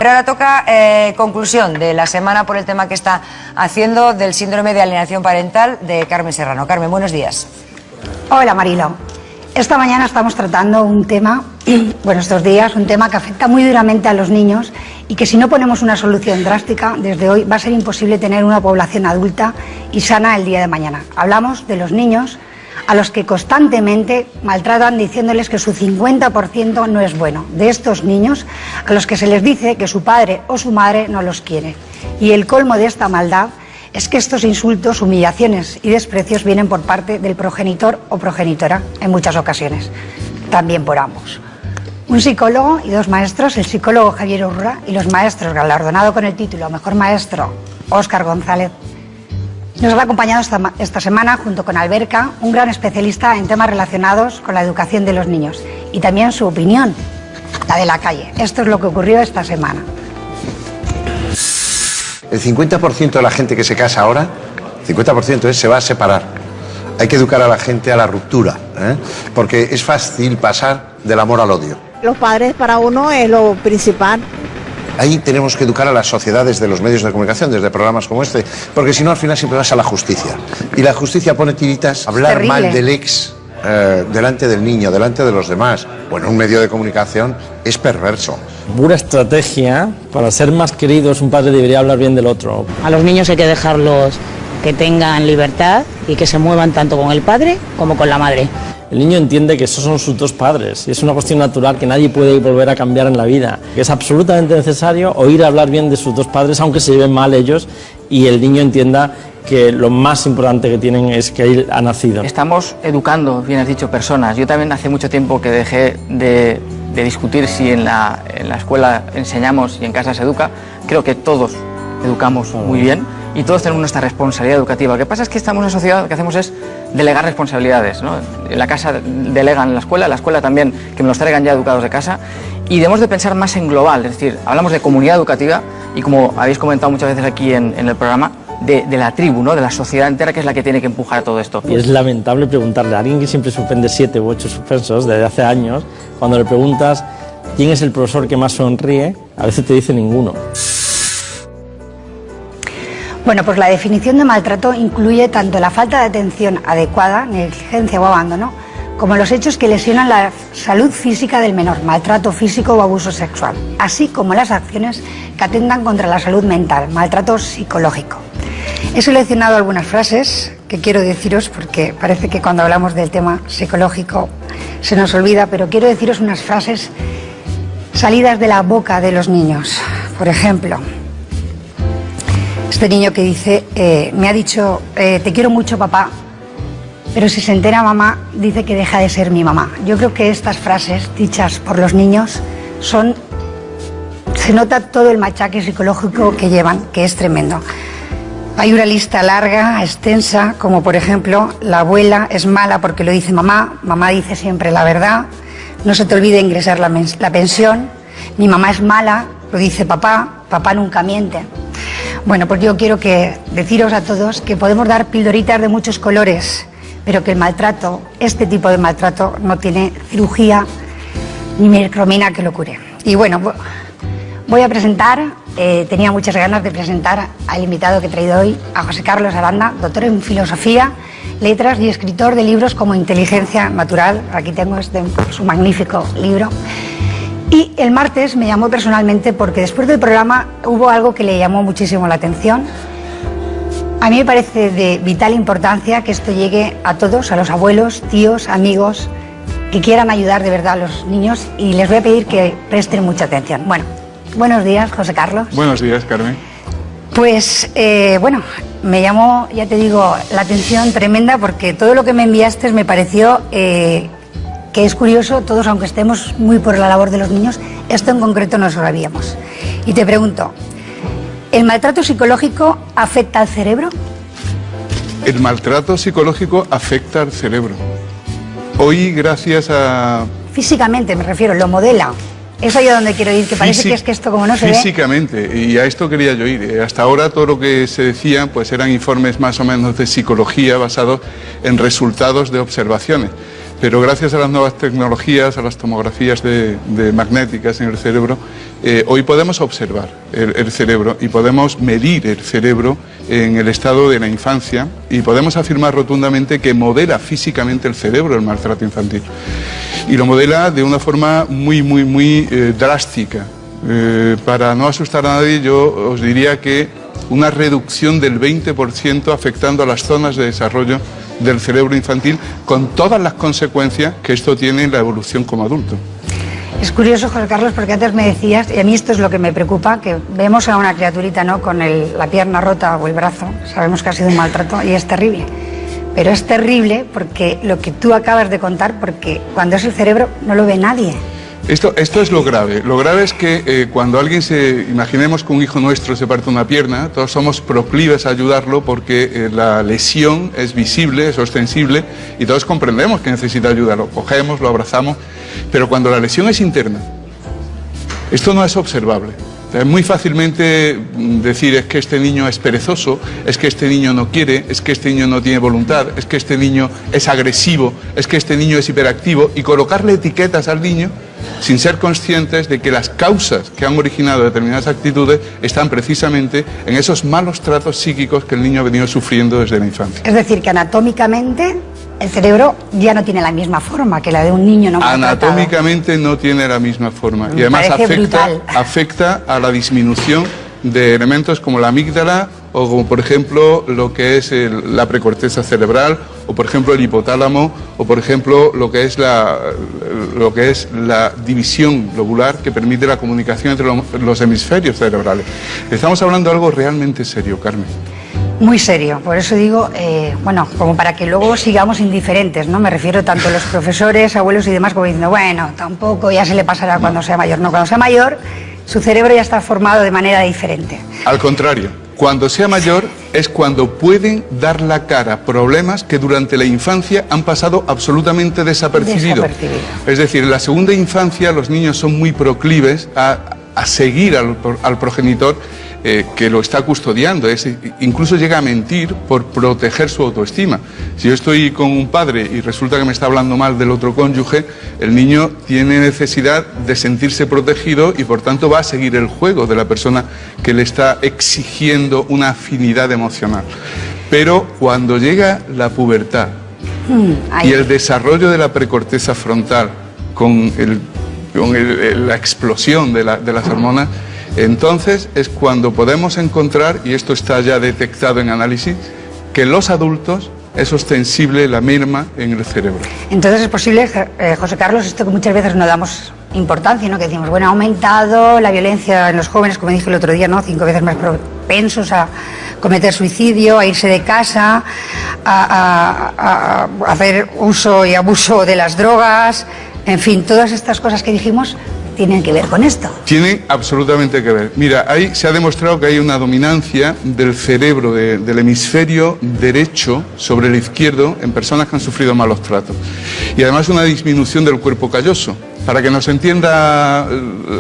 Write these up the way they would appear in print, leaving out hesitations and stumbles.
Pero ahora toca conclusión de la semana por el tema que está haciendo del síndrome de alienación parental de Carmen Serrano. Carmen, buenos días. Hola, Marilo. Esta mañana estamos tratando un tema, estos días, un tema que afecta muy duramente a los niños y que si no ponemos una solución drástica, desde hoy va a ser imposible tener una población adulta y sana el día de mañana. Hablamos de los niños a los que constantemente maltratan diciéndoles que su 50% no es bueno. De estos niños a los que se les dice que su padre o su madre no los quiere. Y el colmo de esta maldad es que estos insultos, humillaciones y desprecios vienen por parte del progenitor o progenitora en muchas ocasiones, también por ambos. Un psicólogo y dos maestros, el psicólogo Javier Urra y los maestros galardonado con el título Mejor Maestro Óscar González, nos han acompañado esta semana junto con Alberca, un gran especialista en temas relacionados con la educación de los niños, y también su opinión, la de la calle. Esto es lo que ocurrió esta semana. El 50% de la gente que se casa ahora, 50% se va a separar. Hay que educar a la gente a la ruptura, porque es fácil pasar del amor al odio. Los padres para uno es lo principal. Ahí tenemos que educar a las sociedades de los medios de comunicación, desde programas como este, porque si no al final siempre vas a la justicia. Y la justicia pone tiritas, hablar mal del ex delante del niño, delante de los demás, o en un medio de comunicación, es perverso. Pura estrategia, para ser más queridos un padre debería hablar bien del otro. A los niños hay que dejarlos que tengan libertad y que se muevan tanto con el padre como con la madre. El niño entiende que esos son sus dos padres y es una cuestión natural que nadie puede volver a cambiar en la vida. Que es absolutamente necesario oír hablar bien de sus dos padres, aunque se lleven mal ellos, y el niño entienda que lo más importante que tienen es que él ha nacido. Estamos educando, bien has dicho, personas. Yo también hace mucho tiempo que dejé de discutir si en la escuela enseñamos y en casa se educa. Creo que todos educamos muy bien y todos tenemos nuestra responsabilidad educativa. Lo que pasa es que estamos en una sociedad, lo que hacemos es delegar responsabilidades, ¿no? En la casa delegan en la escuela también, que me los traigan ya educados de casa, y debemos de pensar más en global, es decir, hablamos de comunidad educativa y, como habéis comentado muchas veces aquí en el programa, de la tribu, ¿no? De la sociedad entera, que es la que tiene que empujar todo esto. Y es lamentable preguntarle a alguien que siempre suspende 7 u 8 suspensos desde hace años, cuando le preguntas quién es el profesor que más sonríe, a veces te dice ninguno. Bueno, pues la definición de maltrato incluye tanto la falta de atención adecuada, negligencia o abandono, como los hechos que lesionan la salud física del menor, maltrato físico o abuso sexual, así como las acciones que atentan contra la salud mental, maltrato psicológico. He seleccionado algunas frases que quiero deciros porque parece que cuando hablamos del tema psicológico se nos olvida, pero quiero deciros unas frases salidas de la boca de los niños. Por ejemplo, este niño que dice, me ha dicho, te quiero mucho, papá, pero si se entera mamá, dice que deja de ser mi mamá. Yo creo que estas frases dichas por los niños se nota todo el machaque psicológico que llevan, que es tremendo. Hay una lista larga, extensa, como por ejemplo, la abuela es mala porque lo dice mamá, mamá dice siempre la verdad, no se te olvide ingresar la pensión, mi mamá es mala, lo dice papá, papá nunca miente. Bueno, pues yo quiero deciros a todos que podemos dar pildoritas de muchos colores, pero que el maltrato, este tipo de maltrato, no tiene cirugía ni micromina que lo cure. Y bueno, voy a presentar, tenía muchas ganas de presentar al invitado que he traído hoy, a José Carlos Aranda, doctor en Filosofía, Letras y escritor de libros como Inteligencia Natural. Aquí tengo su magnífico libro. Y el martes me llamó personalmente porque después del programa hubo algo que le llamó muchísimo la atención. A mí me parece de vital importancia que esto llegue a todos, a los abuelos, tíos, amigos, que quieran ayudar de verdad a los niños, y les voy a pedir que presten mucha atención. Bueno, buenos días, José Carlos. Buenos días, Carmen. Pues, me llamó, ya te digo, la atención tremenda porque todo lo que me enviaste me pareció que es curioso, todos aunque estemos muy por la labor de los niños, esto en concreto no lo sabíamos. Y te pregunto, ¿el maltrato psicológico afecta al cerebro? El maltrato psicológico afecta al cerebro. Hoy, gracias a... Físicamente me refiero, lo modela. Es ahí a donde quiero ir, que parece que es que esto como no se ve... Físicamente, y a esto quería yo ir. Hasta ahora todo lo que se decía pues eran informes más o menos de psicología basados en resultados de observaciones. pero gracias a las nuevas tecnologías, a las tomografías de magnéticas en el cerebro, hoy podemos observar el cerebro y podemos medir el cerebro en el estado de la infancia y podemos afirmar rotundamente que modela físicamente el cerebro el maltrato infantil. Y lo modela de una forma muy drástica. Para no asustar a nadie, yo os diría que una reducción del 20% afectando a las zonas de desarrollo del cerebro infantil, con todas las consecuencias que esto tiene en la evolución como adulto. Es curioso, José Carlos, porque antes me decías, y a mí esto es lo que me preocupa, que vemos a una criaturita, ¿no?, con la pierna rota o el brazo, sabemos que ha sido un maltrato y es terrible. Pero es terrible porque lo que tú acabas de contar, porque cuando es el cerebro no lo ve nadie. Esto es lo grave. Lo grave es que cuando alguien imaginemos que un hijo nuestro se parte una pierna, todos somos proclives a ayudarlo porque la lesión es visible, es ostensible y todos comprendemos que necesita ayuda. Lo cogemos, lo abrazamos, pero cuando la lesión es interna, esto no es observable. Es muy fácilmente decir es que este niño es perezoso, es que este niño no quiere, es que este niño no tiene voluntad, es que este niño es agresivo, es que este niño es hiperactivo y colocarle etiquetas al niño sin ser conscientes de que las causas que han originado determinadas actitudes están precisamente en esos malos tratos psíquicos que el niño ha venido sufriendo desde la infancia. Es decir, que anatómicamente el cerebro ya no tiene la misma forma que la de un niño no maltratado. Anatómicamente no tiene la misma forma y además afecta a la disminución de elementos como la amígdala o como por ejemplo lo que es la precorteza cerebral o por ejemplo el hipotálamo o por ejemplo lo que es la división lobular que permite la comunicación entre los hemisferios cerebrales. Estamos hablando de algo realmente serio, Carmen. Muy serio, por eso digo, bueno, como para que luego sigamos indiferentes, ¿no? Me refiero tanto a los profesores, abuelos y demás como diciendo, bueno, tampoco ya se le pasará cuando sea mayor. No, cuando sea mayor, su cerebro ya está formado de manera diferente. Al contrario, cuando sea mayor es cuando pueden dar la cara problemas que durante la infancia han pasado absolutamente desapercibidos. Es decir, en la segunda infancia los niños son muy proclives a seguir al progenitor que lo está custodiando, incluso llega a mentir por proteger su autoestima. Si yo estoy con un padre y resulta que me está hablando mal del otro cónyuge, el niño tiene necesidad de sentirse protegido y por tanto va a seguir el juego de la persona que le está exigiendo una afinidad emocional. Pero cuando llega la pubertad y el desarrollo de la precorteza frontal con la explosión de las hormonas, entonces es cuando podemos encontrar, y esto está ya detectado en análisis, que en los adultos es ostensible la merma en el cerebro. Entonces es posible, José Carlos, esto que muchas veces no damos importancia, ¿no? Que decimos, bueno, ha aumentado la violencia en los jóvenes, como dije el otro día, ¿no? 5 veces más propensos a cometer suicidio, a irse de casa, a hacer uso y abuso de las drogas, en fin, todas estas cosas que dijimos tienen que ver con esto. Tienen absolutamente que ver. Mira, se ha demostrado que hay una dominancia del cerebro, del hemisferio derecho sobre el izquierdo en personas que han sufrido malos tratos. Y además una disminución del cuerpo calloso. Para que nos entienda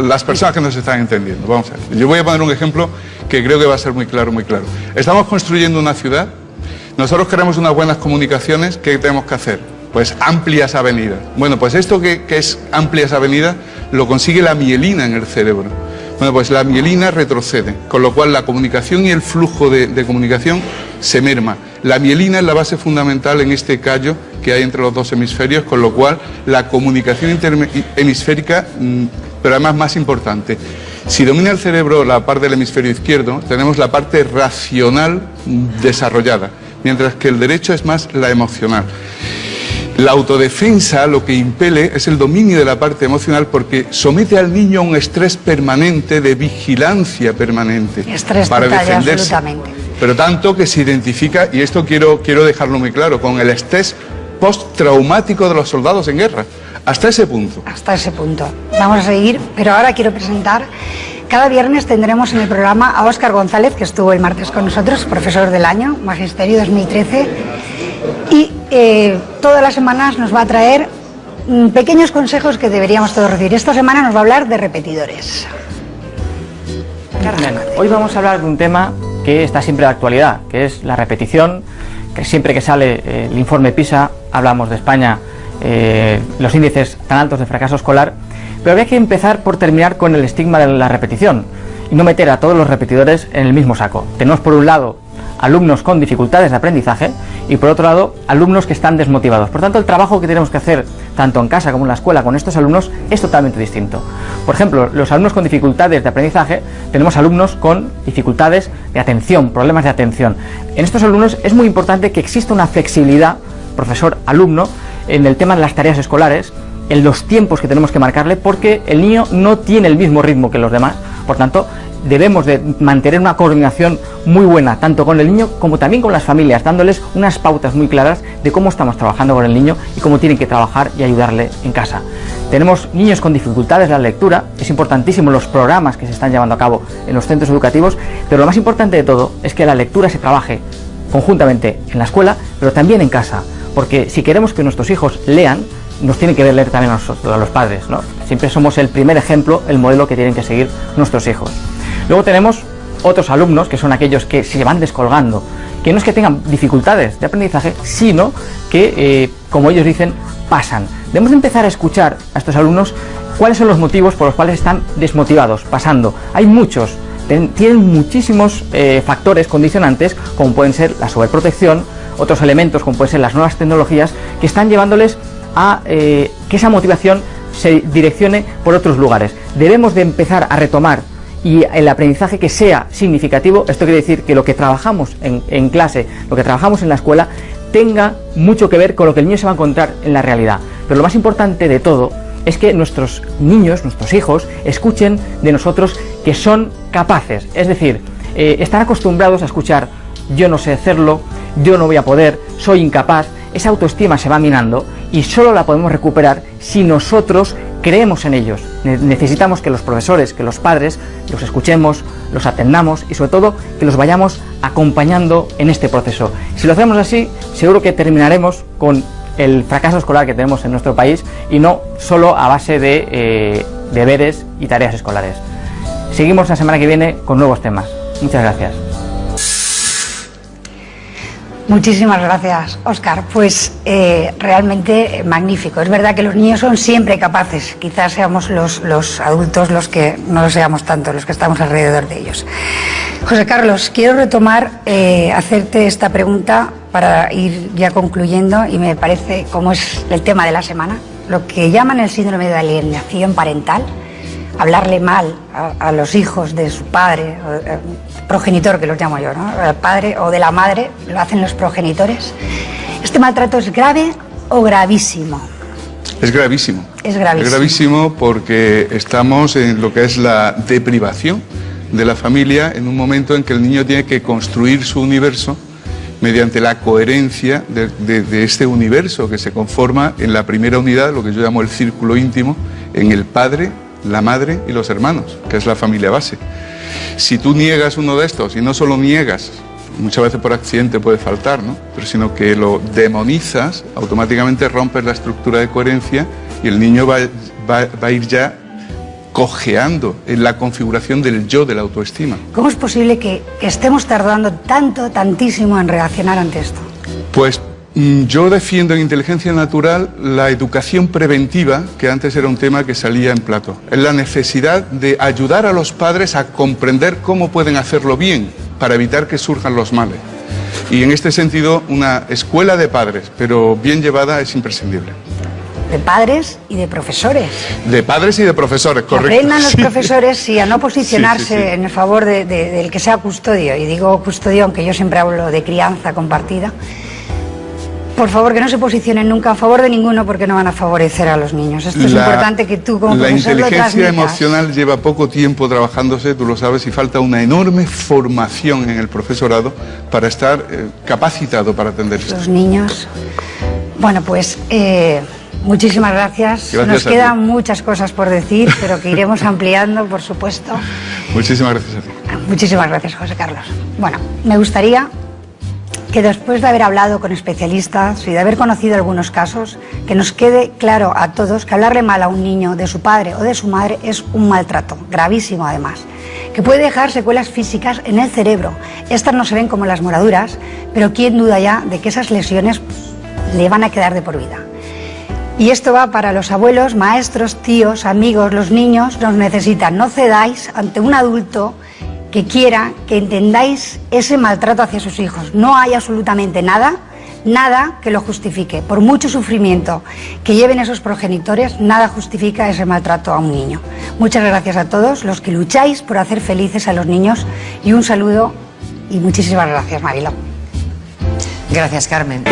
las personas que nos están entendiendo. Vamos a ver. Yo voy a poner un ejemplo que creo que va a ser muy claro, muy claro. Estamos construyendo una ciudad. Nosotros queremos unas buenas comunicaciones. ¿Qué tenemos que hacer? Pues amplias avenidas. Bueno, pues esto que es amplias avenidas lo consigue la mielina en el cerebro. Bueno, pues la mielina retrocede, con lo cual la comunicación y el flujo de comunicación se merma. La mielina es la base fundamental en este callo que hay entre los dos hemisferios, con lo cual la comunicación interhemisférica, pero además más importante. Si domina el cerebro la parte del hemisferio izquierdo, tenemos la parte racional desarrollada, mientras que el derecho es más la emocional. La autodefensa lo que impele es el dominio de la parte emocional porque somete al niño a un estrés permanente, de vigilancia permanente. Estrés para total, defenderse. Absolutamente. Pero tanto que se identifica, y esto quiero dejarlo muy claro, con el estrés postraumático de los soldados en guerra. Hasta ese punto. Hasta ese punto. Vamos a seguir, pero ahora quiero presentar. Cada viernes tendremos en el programa a Óscar González, que estuvo el martes con nosotros, profesor del año, Magisterio 2013. Y todas las semanas nos va a traer pequeños consejos que deberíamos todos recibir. Esta semana nos va a hablar de repetidores. Bien, hoy vamos a hablar de un tema que está siempre de actualidad, que es la repetición, que siempre que sale el informe PISA hablamos de España los índices tan altos de fracaso escolar, pero habría que empezar por terminar con el estigma de la repetición y no meter a todos los repetidores en el mismo saco. Tenemos por un lado alumnos con dificultades de aprendizaje y por otro lado alumnos que están desmotivados. Por tanto, el trabajo que tenemos que hacer tanto en casa como en la escuela con estos alumnos es totalmente distinto. Por ejemplo, los alumnos con dificultades de aprendizaje, tenemos alumnos con dificultades de atención, problemas de atención. En estos alumnos es muy importante que exista una flexibilidad profesor-alumno en el tema de las tareas escolares, en los tiempos que tenemos que marcarle, porque el niño no tiene el mismo ritmo que los demás. Por tanto, debemos de mantener una coordinación muy buena, tanto con el niño como también con las familias, dándoles unas pautas muy claras de cómo estamos trabajando con el niño y cómo tienen que trabajar y ayudarle en casa. Tenemos niños con dificultades de la lectura, es importantísimo los programas que se están llevando a cabo en los centros educativos, pero lo más importante de todo es que la lectura se trabaje conjuntamente en la escuela, pero también en casa, porque si queremos que nuestros hijos lean, nos tienen que ver leer también a los padres, ¿no? Siempre somos el primer ejemplo, el modelo que tienen que seguir nuestros hijos. Luego tenemos otros alumnos, que son aquellos que se van descolgando, que no es que tengan dificultades de aprendizaje, sino que, como ellos dicen, pasan. Debemos empezar a escuchar a estos alumnos cuáles son los motivos por los cuales están desmotivados, pasando. Hay muchos, tienen muchísimos factores condicionantes, como pueden ser la sobreprotección, otros elementos como pueden ser las nuevas tecnologías, que están llevándoles a que esa motivación se direccione por otros lugares. Debemos de empezar a retomar y el aprendizaje que sea significativo. Esto quiere decir que lo que trabajamos en clase, lo que trabajamos en la escuela, tenga mucho que ver con lo que el niño se va a encontrar en la realidad. Pero lo más importante de todo es que nuestros niños, nuestros hijos, escuchen de nosotros que son capaces. Es decir, están acostumbrados a escuchar: yo no sé hacerlo, yo no voy a poder, soy incapaz. Esa autoestima se va minando y solo la podemos recuperar si nosotros creemos en ellos. Necesitamos que los profesores, que los padres los escuchemos, los atendamos y sobre todo que los vayamos acompañando en este proceso. Si lo hacemos así, seguro que terminaremos con el fracaso escolar que tenemos en nuestro país y no solo a base de deberes y tareas escolares. Seguimos la semana que viene con nuevos temas. Muchas gracias. Muchísimas gracias, Óscar. Pues realmente magnífico. Es verdad que los niños son siempre capaces. Quizás seamos los adultos los que no lo seamos tanto, los que estamos alrededor de ellos. José Carlos, quiero retomar, hacerte esta pregunta para ir ya concluyendo, y me parece, como es el tema de la semana, lo que llaman el síndrome de alienación parental. Hablarle mal a los hijos de su padre, progenitor, que los llamo yo, ¿no? El padre o de la madre, lo hacen los progenitores. ¿Este maltrato es grave o gravísimo? Es gravísimo. Es gravísimo. Es gravísimo porque estamos en lo que es la deprivación de la familia en un momento en que el niño tiene que construir su universo mediante la coherencia de este universo que se conforma en la primera unidad, lo que yo llamo el círculo íntimo, en el padre, la madre y los hermanos, que es la familia base. Si tú niegas uno de estos, y no solo niegas, muchas veces por accidente puede faltar, ¿no? Pero sino que lo demonizas, automáticamente rompes la estructura de coherencia y el niño va a ir ya cojeando en la configuración del yo, de la autoestima. ¿Cómo es posible que estemos tardando tantísimo en reaccionar ante esto? Pues yo defiendo en inteligencia natural la educación preventiva, que antes era un tema que salía en plato. Es la necesidad de ayudar a los padres a comprender cómo pueden hacerlo bien para evitar que surjan los males. Y en este sentido, una escuela de padres, pero bien llevada, es imprescindible. De padres y de profesores. De padres y de profesores, correcto. Aprendan los profesores, sí, a no posicionarse en el favor del que sea custodio. Y digo custodio, aunque yo siempre hablo de crianza compartida. Por favor, que no se posicionen nunca a favor de ninguno, porque no van a favorecer a los niños. Esto es importante que tú, como profesor, lo transmitas. La inteligencia emocional lleva poco tiempo trabajándose, tú lo sabes, y falta una enorme formación en el profesorado para estar capacitado para atender esto. Los niños. Bueno, pues muchísimas gracias. Nos quedan muchas cosas por decir, pero que iremos ampliando, por supuesto. Muchísimas gracias a ti. Muchísimas gracias, José Carlos. Bueno, me gustaría que después de haber hablado con especialistas y de haber conocido algunos casos, que nos quede claro a todos que hablarle mal a un niño de su padre o de su madre es un maltrato, gravísimo además, que puede dejar secuelas físicas en el cerebro. Estas no se ven como las moraduras, pero quién duda ya de que esas lesiones le van a quedar de por vida. Y esto va para los abuelos, maestros, tíos, amigos, los niños nos necesitan. No cedáis ante un adulto que quiera que entendáis ese maltrato hacia sus hijos. No hay absolutamente nada que lo justifique. Por mucho sufrimiento que lleven esos progenitores, nada justifica ese maltrato a un niño. Muchas gracias a todos los que lucháis por hacer felices a los niños y un saludo y muchísimas gracias, Mariló. Gracias, Carmen.